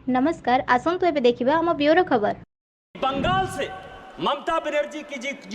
नमस्कार आसंतु एबे देखिबा हम ब्यूरो खबर। बंगाल से ममता बनर्जी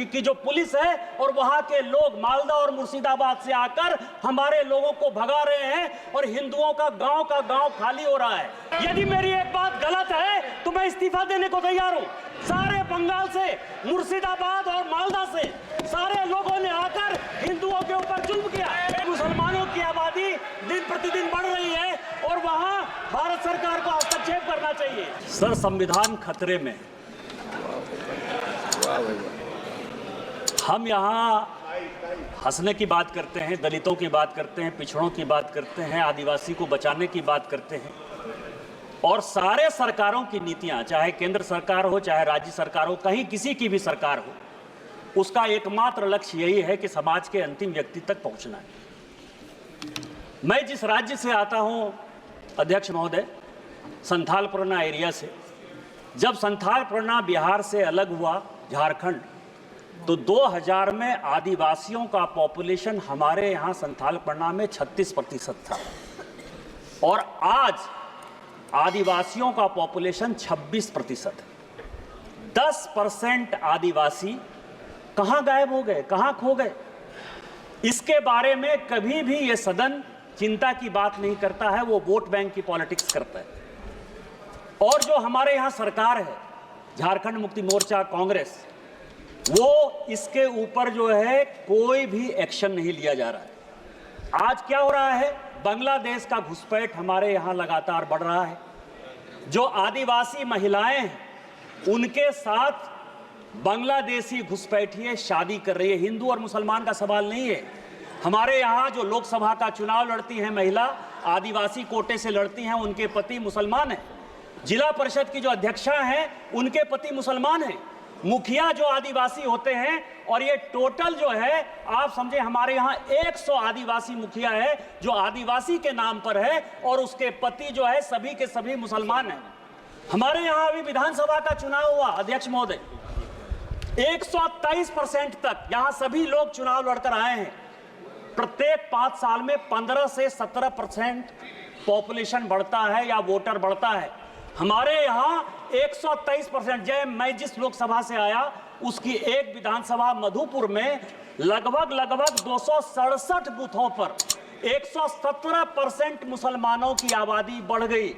की जो पुलिस है और वहां के लोग मालदा और मुर्शिदाबाद से आकर हमारे लोगों को भगा रहे हैं और हिंदुओं का गांव खाली हो रहा है। यदि मेरी एक बात गलत है तो मैं इस्तीफा देने को तैयार हूं। सारे बंगाल से, मुर्शिदाबाद और मालदा से सारे लोगों ने आकर हिंदुओं के ऊपर जुल्म किया। मुसलमानों की आबादी दिन प्रतिदिन बढ़ रही है और वहां भारत सरकार को हस्तक्षेप करना चाहिए। सर, संविधान खतरे में। हम यहाँ हंसने की बात करते हैं, दलितों की बात करते हैं, पिछड़ों की बात करते हैं, आदिवासी को बचाने की बात करते हैं और सारे सरकारों की नीतियां, चाहे केंद्र सरकार हो चाहे राज्य सरकार हो, कहीं किसी की भी सरकार हो, उसका एकमात्र लक्ष्य यही है कि समाज के अंतिम व्यक्ति तक पहुंचना है। मैं जिस राज्य से आता हूं अध्यक्ष महोदय, संथाल परगना एरिया से, जब संथाल परगना बिहार से अलग हुआ झारखंड, तो 2000 में आदिवासियों का पॉपुलेशन हमारे यहाँ संथाल परगना में 36% था और आज आदिवासियों का पॉपुलेशन 26%। 10% आदिवासी कहाँ गायब हो गए, कहाँ खो गए? इसके बारे में कभी भी ये सदन चिंता की बात नहीं करता है, वो वोट बैंक की पॉलिटिक्स करता है। और जो हमारे यहाँ सरकार है, झारखंड मुक्ति मोर्चा, कांग्रेस, वो इसके ऊपर जो है कोई भी एक्शन नहीं लिया जा रहा है। आज क्या हो रहा है? बांग्लादेश का घुसपैठ हमारे यहाँ लगातार बढ़ रहा है। जो आदिवासी महिलाएं हैं उनके साथ बांग्लादेशी घुसपैठिए शादी कर रही है। हिंदू और मुसलमान का सवाल नहीं है। हमारे यहाँ जो लोकसभा का चुनाव लड़ती हैं महिला, आदिवासी कोटे से लड़ती हैं, उनके पति मुसलमान हैं। जिला परिषद की जो अध्यक्षा हैं उनके पति मुसलमान हैं। मुखिया जो आदिवासी होते हैं, और ये टोटल जो है आप समझे हमारे यहाँ 100 आदिवासी मुखिया है जो आदिवासी के नाम पर है और उसके पति जो है सभी के सभी मुसलमान हैं। हमारे यहाँ अभी विधानसभा का चुनाव हुआ अध्यक्ष महोदय, 123% तक यहाँ सभी लोग चुनाव लड़कर आए हैं। प्रत्येक 5 साल में 15 से 17% पॉपुलेशन बढ़ता है या वोटर बढ़ता है। हमारे यहाँ 123%। जय, मैं जिस लोकसभा से आया उसकी एक विधानसभा मधुपुर में लगभग 267 बूथों पर 117% मुसलमानों की आबादी बढ़ गई।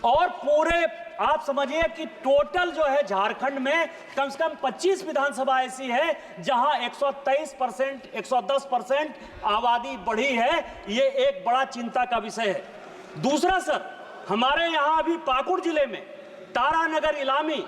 और पूरे आप समझिए कि टोटल जो है झारखंड में कम से कम 25 विधानसभा ऐसी है जहां 123%, 110% आबादी बढ़ी है। ये एक बड़ा चिंता का विषय है। दूसरा सर, हमारे यहाँ अभी पाकुड़ जिले में तारानगर इलामी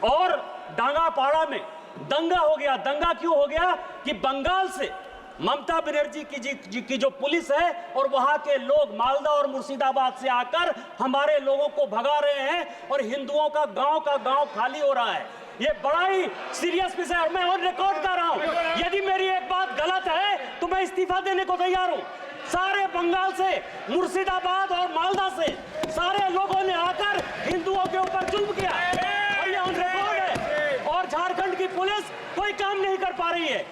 और डांगापाड़ा में दंगा हो गया। दंगा क्यों हो गया कि बंगाल से ममता बनर्जी की जो पुलिस है और वहां के लोग मालदा और मुर्शिदाबाद से आकर हमारे लोगों को भगा रहे हैं और हिंदुओं का गांव खाली हो रहा है। ये बड़ा ही सीरियस विषय है। मैं ऑन रिकॉर्ड कर रहा हूं। यदि मेरी एक बात गलत है तो मैं इस्तीफा देने को तैयार हूं। सारे बंगाल से, मुर्शिदाबाद और मालदा से सारे लोगों ने आकर हिंदुओं के ऊपर जुल्म किया और ये ऑन रिकॉर्ड है। और झारखंड की पुलिस कोई काम नहीं कर पा रही है।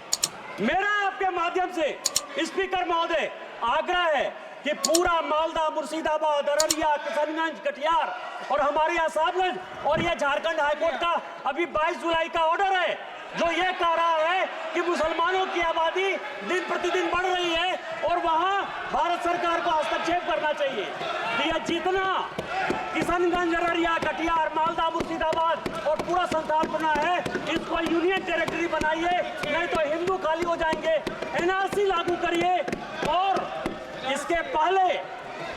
मेरा आपके माध्यम से स्पीकर महोदय आग्रह है कि पूरा मालदा, मुर्शिदाबाद, अररिया, किशनगंज, कटिहार और हमारे यहाँ साहबगंज, और ये झारखंड हाईकोर्ट का अभी 22 जुलाई का ऑर्डर है जो ये कह रहा है कि मुसलमानों की आबादी दिन प्रतिदिन बढ़ रही है और वहां भारत सरकार को हस्तक्षेप करना चाहिए। तो यह जितना किशनगंज, अररिया, कटिहार, मालदा, मुर्शिदाबाद और पूरा संथाल परगना है, इसको यूनियन टेरिटरी बनाइए, नहीं तो हिंदू खाली हो जाएंगे। एनआरसी लागू करिए और इसके पहले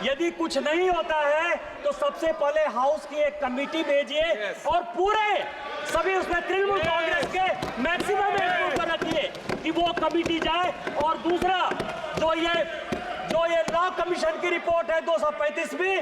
यदि कुछ नहीं होता है तो सबसे पहले हाउस की एक कमेटी भेजिए और पूरे सभी उसमें तृणमूल कांग्रेस के मैक्सिमम एंट्री पर रखिए कि वो कमेटी जाए। और दूसरा जो ये लॉ कमीशन की रिपोर्ट है 235वीं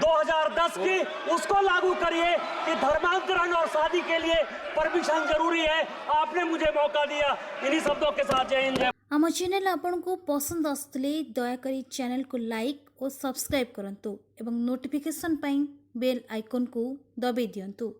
2010 की, उसको लागू करिए कि धर्मांतरण और शादी के लिए परमिशन जरूरी है। आपने मुझे मौका दिया। इन्हीं शब्दों के साथ जय हिंद। आम चैनल आपन को पसंद आसले दयाकरी चैनल को लाइक और सब्सक्राइब करंतु एवं नोटिफिकेशन पाई बेल आइकन को दबाई दियंतु।